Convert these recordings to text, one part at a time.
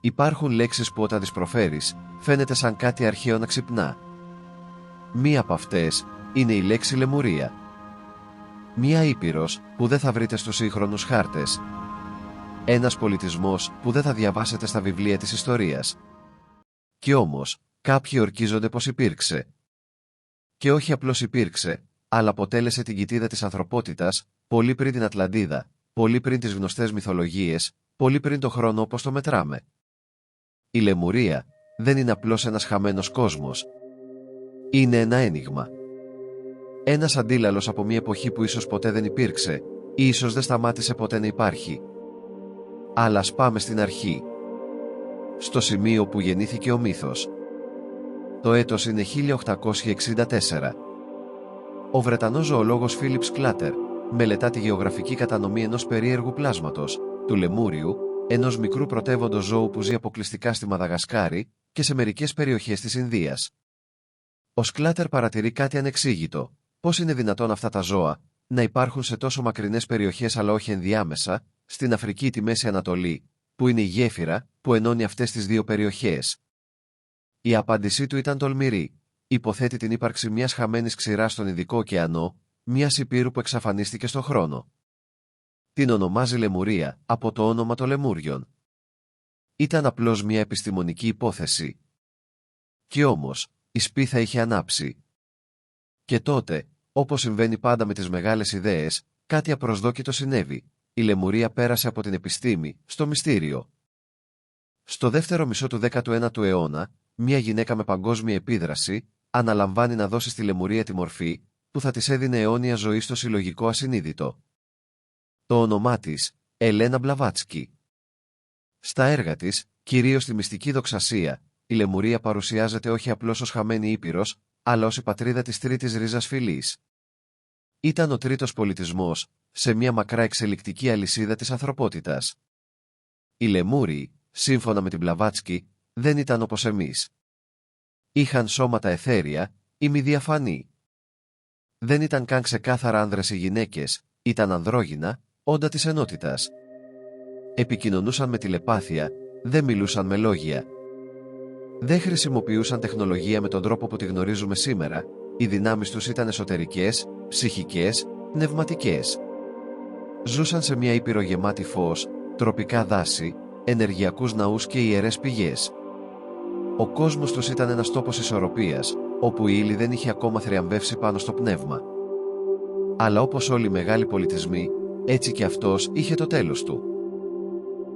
Υπάρχουν λέξεις που όταν τις προφέρεις φαίνεται σαν κάτι αρχαίο να ξυπνά. Μία από αυτές είναι η λέξη Λεμουρία. Μία ήπειρος που δεν θα βρείτε στους σύγχρονους χάρτες. Ένας πολιτισμός που δεν θα διαβάσετε στα βιβλία της ιστορίας. Κι όμως, κάποιοι ορκίζονται πως υπήρξε. Και όχι απλώς υπήρξε, αλλά αποτέλεσε την κοιτίδα της ανθρωπότητας, πολύ πριν την Ατλαντίδα, πολύ πριν τις γνωστές μυθολογίες, πολύ πριν το χρόνο όπως το μετράμε. Η Λεμουρία δεν είναι απλώς ένας χαμένος κόσμος. Είναι ένα ένιγμα. Ένας αντίλαλος από μια εποχή που ίσως ποτέ δεν υπήρξε, ή ίσως δεν σταμάτησε ποτέ να υπάρχει. Αλλά ας πάμε στην αρχή. Στο σημείο που γεννήθηκε ο μύθος. Το έτος είναι 1864. Ο Βρετανός ζωολόγος Φίλιπ Κλάτερ μελετά τη γεωγραφική κατανομή ενός περίεργου πλάσματος, του Λεμούριου, ενός μικρού πρωτεύοντος ζώου που ζει αποκλειστικά στη Μαδαγασκάρη και σε μερικές περιοχές της Ινδίας. Ο Κλάτερ παρατηρεί κάτι ανεξήγητο. Πώς είναι δυνατόν αυτά τα ζώα να υπάρχουν σε τόσο μακρινές περιοχές αλλά όχι ενδιάμεσα, στην Αφρική ή τη Μέση Ανατολή, που είναι η γέφυρα που ενώνει αυτές τις δύο περιοχές. Η απάντησή του ήταν τολμηρή. Υποθέτει την ύπαρξη μιας χαμένης ξηράς στον Ινδικό ωκεανό, μιας υπήρου που εξαφανίστηκε στον χρόνο. Την ονομάζει Λεμουρία από το όνομα των Λεμούριων. Ήταν απλώς μια επιστημονική υπόθεση. Κι όμως, η σπίθα είχε ανάψει. Και τότε, όπως συμβαίνει πάντα με τις μεγάλες ιδέες, κάτι απροσδόκητο συνέβη. Η Λεμουρία πέρασε από την επιστήμη στο μυστήριο. Στο δεύτερο μισό του 19ου αιώνα, μια γυναίκα με παγκόσμια επίδραση αναλαμβάνει να δώσει στη Λεμουρία τη μορφή που θα της έδινε αιώνια ζωή στο συλλογικό ασυνείδητο. Το όνομά της, Ελένα Μπλαβάτσκι. Στα έργα της, κυρίως στη μυστική δοξασία, η Λεμουρία παρουσιάζεται όχι απλώς ως χαμένη ήπειρος, αλλά ως η πατρίδα της τρίτης ρίζας φυλής. Ήταν ο τρίτος πολιτισμός σε μια μακρά εξελικτική αλυσίδα της ανθρωπότητας. Οι Λεμούριοι, σύμφωνα με την Μπλαβάτσκι, δεν ήταν όπως εμείς. Είχαν σώματα αιθέρια ή μη διαφανή. Δεν ήταν καν ξεκάθαρα άνδρες ή γυναίκες, ήταν ανδρόγυνα, όντα της ενότητας. Επικοινωνούσαν με τηλεπάθεια, δεν μιλούσαν με λόγια. Δεν χρησιμοποιούσαν τεχνολογία με τον τρόπο που τη γνωρίζουμε σήμερα, οι δυνάμεις τους ήταν εσωτερικές, ψυχικές, πνευματικές. Ζούσαν σε μια ήπειρο γεμάτη φως, τροπικά δάση, ενεργειακούς ναούς και ιερές πηγές. Ο κόσμος τους ήταν ένας τόπος ισορροπίας, όπου η ύλη δεν είχε ακόμα θριαμβεύσει πάνω στο πνεύμα. Αλλά όπως όλοι οι μεγάλοι πολιτισμοί, έτσι και αυτός είχε το τέλος του.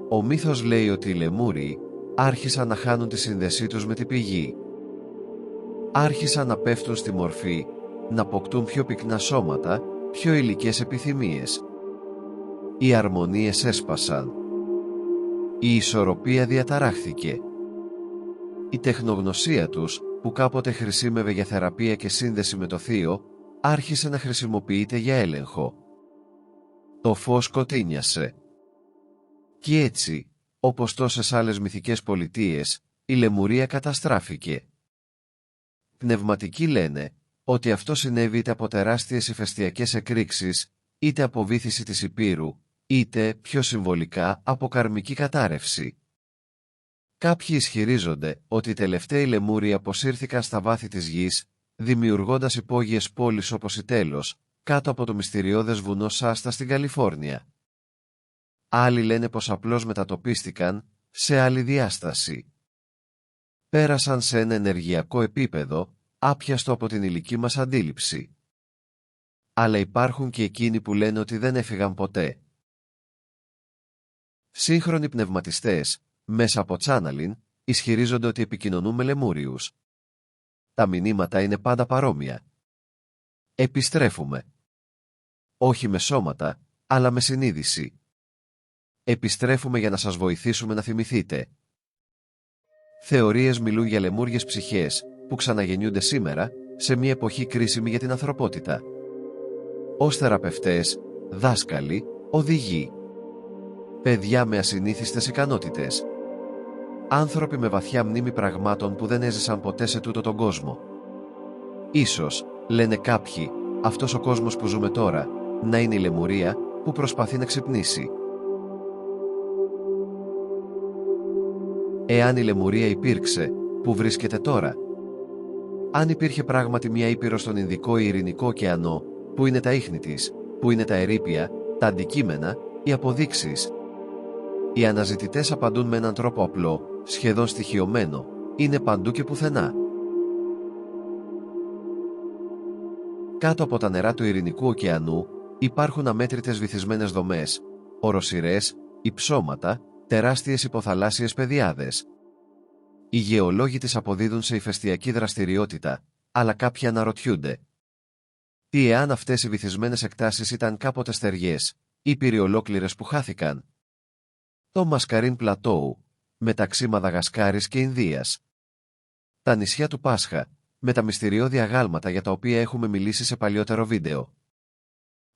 Ο μύθος λέει ότι οι Λεμούριοι άρχισαν να χάνουν τη σύνδεσή τους με την πηγή. Άρχισαν να πέφτουν στη μορφή, να αποκτούν πιο πυκνά σώματα, πιο υλικές επιθυμίες. Οι αρμονίες έσπασαν. Η ισορροπία διαταράχθηκε. Η τεχνογνωσία τους, που κάποτε χρησιμεύε για θεραπεία και σύνδεση με το θείο, άρχισε να χρησιμοποιείται για έλεγχο. Το φως σκοτείνιασε. Κι έτσι, όπως τόσες άλλες μυθικές πολιτείες, η Λεμουρία καταστράφηκε. Πνευματικοί λένε ότι αυτό συνέβη είτε από τεράστιες ηφαιστειακές εκρήξεις, είτε από βύθιση της υπήρου, είτε, πιο συμβολικά, από καρμική κατάρρευση. Κάποιοι ισχυρίζονται ότι οι τελευταίοι Λεμούριοι αποσύρθηκαν στα βάθη της γης, δημιουργώντας υπόγειες πόλεις όπως η Τέλος, κάτω από το μυστηριώδες βουνό Σάστα στην Καλιφόρνια. Άλλοι λένε πως απλώς μετατοπίστηκαν σε άλλη διάσταση. Πέρασαν σε ένα ενεργειακό επίπεδο, άπιαστο από την ηλική μας αντίληψη. Αλλά υπάρχουν και εκείνοι που λένε ότι δεν έφυγαν ποτέ. Σύγχρονοι πνευματιστές, μέσα από τσάναλιν, ισχυρίζονται ότι επικοινωνούν με Λεμούριους. Τα μηνύματα είναι πάντα παρόμοια. Επιστρέφουμε. Όχι με σώματα, αλλά με συνείδηση. Επιστρέφουμε για να σας βοηθήσουμε να θυμηθείτε. Θεωρίες μιλούν για λεμούριες ψυχές που ξαναγεννιούνται σήμερα σε μια εποχή κρίσιμη για την ανθρωπότητα. Ως θεραπευτές, δάσκαλοι, οδηγοί. Παιδιά με ασυνήθιστες ικανότητες. Άνθρωποι με βαθιά μνήμη πραγμάτων που δεν έζησαν ποτέ σε τούτο τον κόσμο. Ίσως, λένε κάποιοι, αυτός ο κόσμος που ζούμε τώρα, να είναι η Λεμουρία που προσπαθεί να ξυπνήσει. Εάν η Λεμουρία υπήρξε, πού βρίσκεται τώρα? Αν υπήρχε πράγματι μια ήπειρος στον Ινδικό ή Ειρηνικό ωκεανό, πού είναι τα ίχνη της, πού είναι τα ερείπια, τα αντικείμενα, οι αποδείξεις? Οι αναζητητές απαντούν με έναν τρόπο απλό, σχεδόν στοιχειωμένο: είναι παντού και πουθενά. Κάτω από τα νερά του Ειρηνικού ωκεανού υπάρχουν αμέτρητες βυθισμένες δομές, οροσειρές, υψώματα, τεράστιες υποθαλάσσιες πεδιάδες. Οι γεωλόγοι τις αποδίδουν σε ηφαιστειακή δραστηριότητα, αλλά κάποιοι αναρωτιούνται: τι εάν αυτές οι βυθισμένες εκτάσεις ήταν κάποτε στεριές, ήπειροι ολόκληρες που χάθηκαν? Το Μασκαρίν Πλατόου, μεταξύ Μαδαγασκάρης και Ινδίας. Τα νησιά του Πάσχα, με τα μυστηριώδη αγάλματα για τα οποία έχουμε μιλήσει σε παλιότερο βίντεο.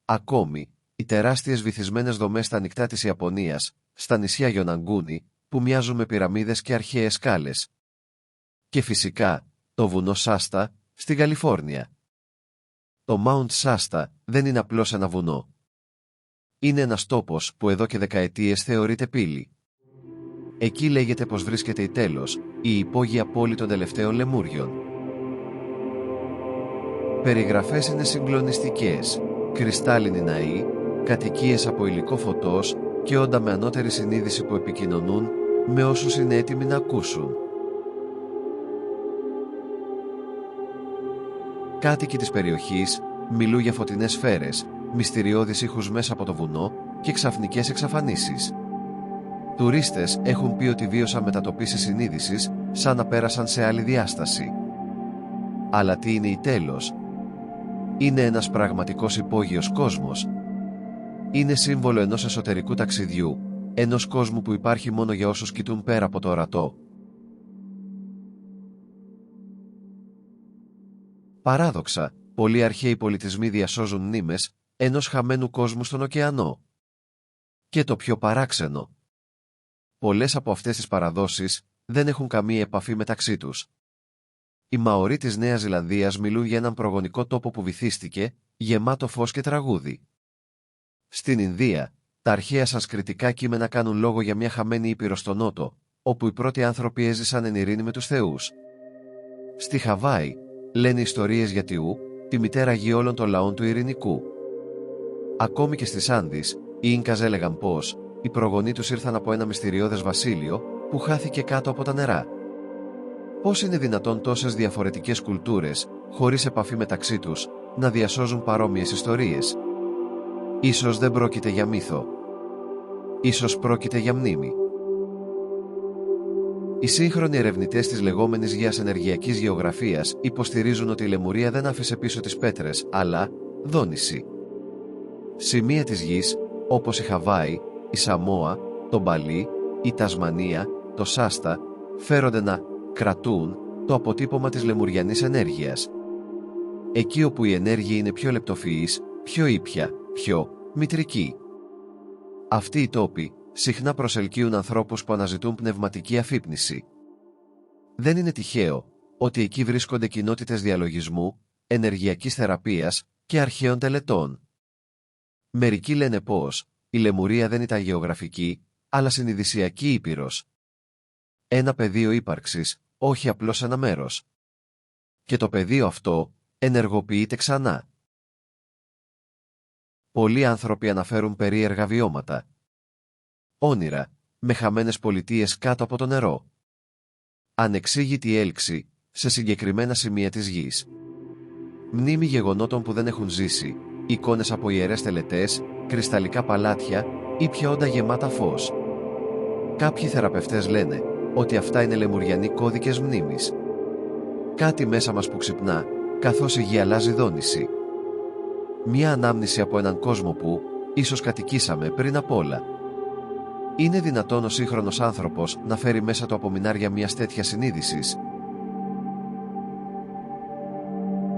Ακόμη, οι τεράστιες βυθισμένες δομές στα νυχτά της Ιαπωνίας, στα νησιά Γιοναγκούνι, που μοιάζουν με πυραμίδες και αρχαίες σκάλες. Και φυσικά, το βουνό Σάστα, στην Καλιφόρνια. Το Mount Shasta δεν είναι απλώς ένα βουνό. Είναι ένας τόπος που εδώ και δεκαετίες θεωρείται πύλη. Εκεί λέγεται πως βρίσκεται η Τέλος, η υπόγεια πόλη των τελευταίων Λεμούριων. Περιγραφές είναι συγκλονιστικές: κρυστάλλινοι ναοί, κατοικίες από υλικό φωτός και όντα με ανώτερη συνείδηση που επικοινωνούν με όσους είναι έτοιμοι να ακούσουν. Κάτοικοι της περιοχής μιλούν για φωτεινές σφαίρες, μυστηριώδεις ήχους μέσα από το βουνό και ξαφνικές εξαφανίσεις. Τουρίστες έχουν πει ότι βίωσαν μετατοπίσεις συνείδησης σαν να πέρασαν σε άλλη διάσταση. Αλλά τι είναι η Τέλος? Είναι ένας πραγματικός υπόγειος κόσμος. Είναι σύμβολο ενός εσωτερικού ταξιδιού, ενός κόσμου που υπάρχει μόνο για όσους κοιτούν πέρα από το ορατό. Παράδοξα, πολλοί αρχαίοι πολιτισμοί διασώζουν μνήμες ενός χαμένου κόσμου στον ωκεανό. Και το πιο παράξενο: πολλές από αυτές τις παραδόσεις δεν έχουν καμία επαφή μεταξύ τους. Οι Μαορί της Νέας Ζηλανδίας μιλούν για έναν προγονικό τόπο που βυθίστηκε, γεμάτο φως και τραγούδι. Στην Ινδία, τα αρχαία σανσκριτικά κείμενα κάνουν λόγο για μια χαμένη ήπειρο στο νότο, όπου οι πρώτοι άνθρωποι έζησαν εν ειρήνη με τους θεούς. Στη Χαβάη, λένε ιστορίες για Τιού, τη μητέρα γη όλων των λαών του Ειρηνικού. Ακόμη και στις Άνδεις, οι Ίνκας έλεγαν πως οι προγονείς τους ήρθαν από ένα μυστηριώδες βασίλειο που χάθηκε κάτω από τα νερά. Πώς είναι δυνατόν τόσες διαφορετικές κουλτούρες, χωρίς επαφή μεταξύ τους, να διασώζουν παρόμοιες ιστορίες? Ίσως δεν πρόκειται για μύθο. Ίσως πρόκειται για μνήμη. Οι σύγχρονοι ερευνητές της λεγόμενης Γείας Ενεργειακής Γεωγραφίας υποστηρίζουν ότι η Λεμουρία δεν άφησε πίσω τις πέτρες, αλλά δόνηση. Σημεία της γης, όπως η Χαβάη, η Σαμόα, το Μπαλί, η Τασμανία, το Σάστα, φέρονται να κρατούν το αποτύπωμα της λεμουριανής ενέργειας. Εκεί όπου η ενέργεια είναι πιο λεπτοφυής, πιο ήπια, πιο μητρική. Αυτοί οι τόποι συχνά προσελκύουν ανθρώπους που αναζητούν πνευματική αφύπνιση. Δεν είναι τυχαίο ότι εκεί βρίσκονται κοινότητες διαλογισμού, ενεργειακής θεραπείας και αρχαίων τελετών. Μερικοί λένε πως η Λεμουρία δεν ήταν γεωγραφική, αλλά συνειδησιακή ήπειρος. Ένα πεδίο ύπαρξης, όχι απλώς ένα μέρος. Και το πεδίο αυτό ενεργοποιείται ξανά. Πολλοί άνθρωποι αναφέρουν περίεργα βιώματα. Όνειρα, με χαμένες πολιτείες κάτω από το νερό. Ανεξήγητη έλξη σε συγκεκριμένα σημεία της γης. Μνήμη γεγονότων που δεν έχουν ζήσει, εικόνες από ιερές τελετές, κρυσταλλικά παλάτια ή πια όντα γεμάτα φως. Κάποιοι θεραπευτές λένε ότι αυτά είναι λεμουριανοί κώδικες μνήμης. Κάτι μέσα μας που ξυπνά, καθώς η γη αλλάζει δόνηση. Μια ανάμνηση από έναν κόσμο που ίσως κατοικήσαμε πριν απ' όλα. Είναι δυνατόν ο σύγχρονος άνθρωπος να φέρει μέσα του απομεινάρια μιας τέτοιας συνείδησης?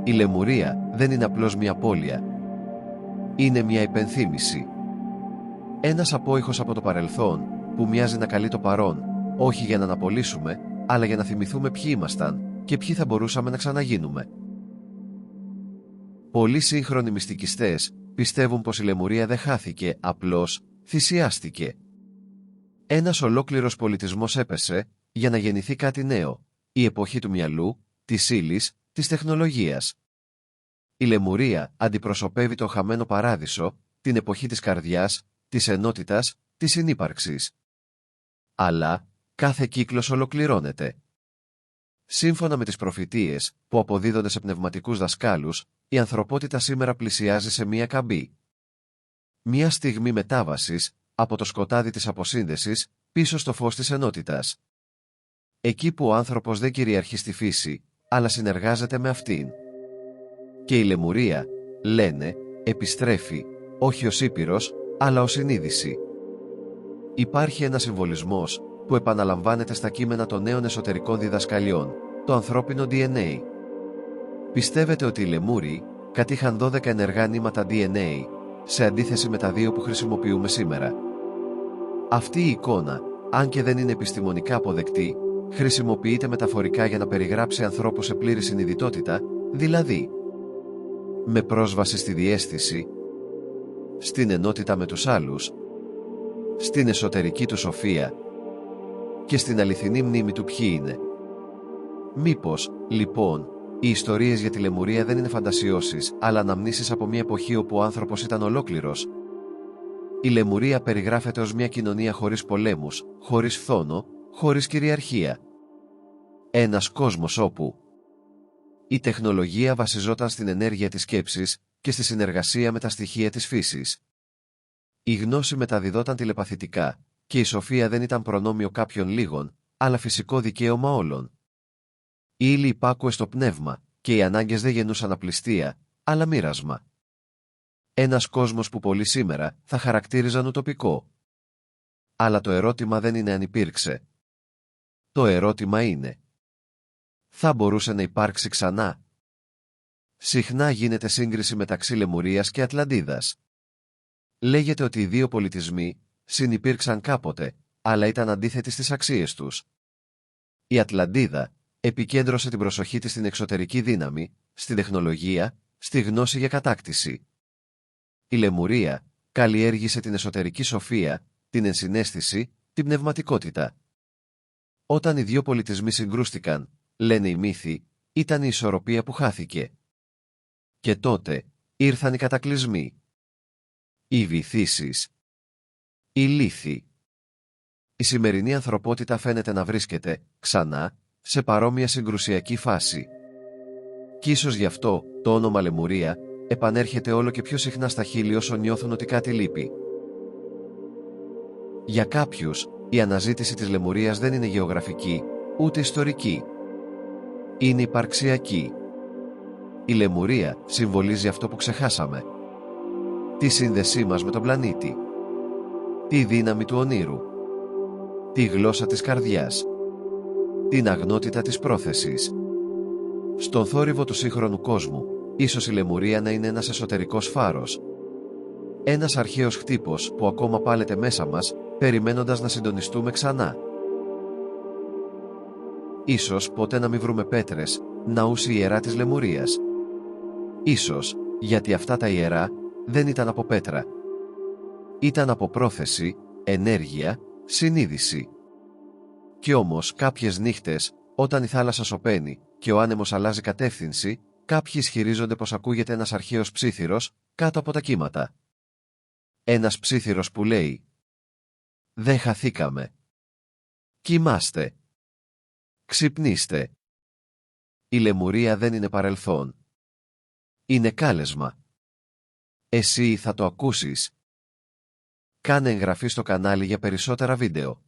Η Λεμουρία δεν είναι απλώς μια απώλεια. Είναι μια υπενθύμηση. Ένας απόϊχος από το παρελθόν που μοιάζει να καλεί το παρόν, όχι για να αναπολύσουμε, αλλά για να θυμηθούμε ποιοι ήμασταν και ποιοι θα μπορούσαμε να ξαναγίνουμε. Πολλοί σύγχρονοι μυστικιστές πιστεύουν πως η Λεμουρία δεν χάθηκε, απλώς θυσιάστηκε. Ένας ολόκληρος πολιτισμός έπεσε για να γεννηθεί κάτι νέο, η εποχή του μυαλού, της ύλης, της τεχνολογίας. Η Λεμουρία αντιπροσωπεύει το χαμένο παράδεισο, την εποχή της καρδιάς, της ενότητας, της συνύπαρξης. Αλλά κάθε κύκλος ολοκληρώνεται. Σύμφωνα με τις προφητείες που αποδίδονται σε πνευματικούς δασκάλους, η ανθρωπότητα σήμερα πλησιάζει σε μία καμπή. Μία στιγμή μετάβασης από το σκοτάδι της αποσύνδεσης πίσω στο φως της ενότητας. Εκεί που ο άνθρωπος δεν κυριαρχεί στη φύση, αλλά συνεργάζεται με αυτήν. Και η Λεμουρία, λένε, επιστρέφει, όχι ως Ήπειρος, αλλά ως συνείδηση. Υπάρχει ένας συμβολισμός που επαναλαμβάνεται στα κείμενα των νέων εσωτερικών διδασκαλιών, το ανθρώπινο DNA. Πιστεύετε ότι οι Λεμούριοι κατήχαν 12 ενεργά νήματα DNA, σε αντίθεση με τα 2 που χρησιμοποιούμε σήμερα. Αυτή η εικόνα, αν και δεν είναι επιστημονικά αποδεκτή, χρησιμοποιείται μεταφορικά για να περιγράψει ανθρώπους σε πλήρη συνειδητότητα, δηλαδή με πρόσβαση στη διαίσθηση, στην ενότητα με τους άλλους, στην εσωτερική του σοφία και στην αληθινή μνήμη του ποιοι είναι. Μήπως, λοιπόν, οι ιστορίες για τη Λεμουρία δεν είναι φαντασιώσεις, αλλά αναμνήσεις από μια εποχή όπου ο άνθρωπος ήταν ολόκληρος? Η Λεμουρία περιγράφεται ως μια κοινωνία χωρίς πολέμους, χωρίς φθόνο, χωρίς κυριαρχία. Ένας κόσμος όπου η τεχνολογία βασιζόταν στην ενέργεια της σκέψης και στη συνεργασία με τα στοιχεία της φύσης. Η γνώση μεταδιδόταν τηλεπαθητικά και η σοφία δεν ήταν προνόμιο κάποιων λίγων, αλλά φυσικό δικαίωμα όλων. Η ύλη υπάκουε στο πνεύμα και οι ανάγκες δεν γεννούσαν απληστία, αλλά μοίρασμα. Ένας κόσμος που πολλοί σήμερα θα χαρακτήριζαν ουτοπικό. Αλλά το ερώτημα δεν είναι αν υπήρξε. Το ερώτημα είναι: θα μπορούσε να υπάρξει ξανά? Συχνά γίνεται σύγκριση μεταξύ Λεμουρίας και Ατλαντίδας. Λέγεται ότι οι δύο πολιτισμοί συνυπήρξαν κάποτε, αλλά ήταν αντίθετοι στις αξίες τους. Η Ατλαντίδα επικέντρωσε την προσοχή της στην εξωτερική δύναμη, στην τεχνολογία, στη γνώση για κατάκτηση. Η Λεμουρία καλλιέργησε την εσωτερική σοφία, την ενσυναίσθηση, την πνευματικότητα. Όταν οι δύο πολιτισμοί συγκρούστηκαν, λένε οι μύθοι, ήταν η ισορροπία που χάθηκε. Και τότε ήρθαν οι κατακλυσμοί, οι βυθίσεις, οι λύθοι. Η σημερινή ανθρωπότητα φαίνεται να βρίσκεται, ξανά, σε παρόμοια συγκρουσιακή φάση. Κι ίσως γι' αυτό το όνομα Λεμουρία επανέρχεται όλο και πιο συχνά στα χείλη όσο νιώθουν ότι κάτι λείπει. Για κάποιους, η αναζήτηση της Λεμουρίας δεν είναι γεωγραφική, ούτε ιστορική. Είναι υπαρξιακή. Η Λεμουρία συμβολίζει αυτό που ξεχάσαμε. Τη σύνδεσή μας με τον πλανήτη. Τη δύναμη του ονείρου. Τη γλώσσα της καρδιάς. Την αγνότητα της πρόθεσης. Στον θόρυβο του σύγχρονου κόσμου, ίσως η Λεμουρία να είναι ένας εσωτερικός φάρος. Ένας αρχαίος χτύπος που ακόμα πάλεται μέσα μας, περιμένοντας να συντονιστούμε ξανά. Ίσως ποτέ να μην βρούμε πέτρες, ναούς ιερά της Λεμουρίας. Ίσως γιατί αυτά τα ιερά δεν ήταν από πέτρα. Ήταν από πρόθεση, ενέργεια, συνείδηση. Κι όμως κάποιες νύχτες, όταν η θάλασσα σωπαίνει και ο άνεμος αλλάζει κατεύθυνση, κάποιοι ισχυρίζονται πως ακούγεται ένας αρχαίος ψίθυρος κάτω από τα κύματα. Ένας ψίθυρος που λέει: «Δεν χαθήκαμε. Κοιμάστε. Ξυπνήστε». Η Λεμουρία δεν είναι παρελθόν. Είναι κάλεσμα. Εσύ θα το ακούσεις. Κάνε εγγραφή στο κανάλι για περισσότερα βίντεο.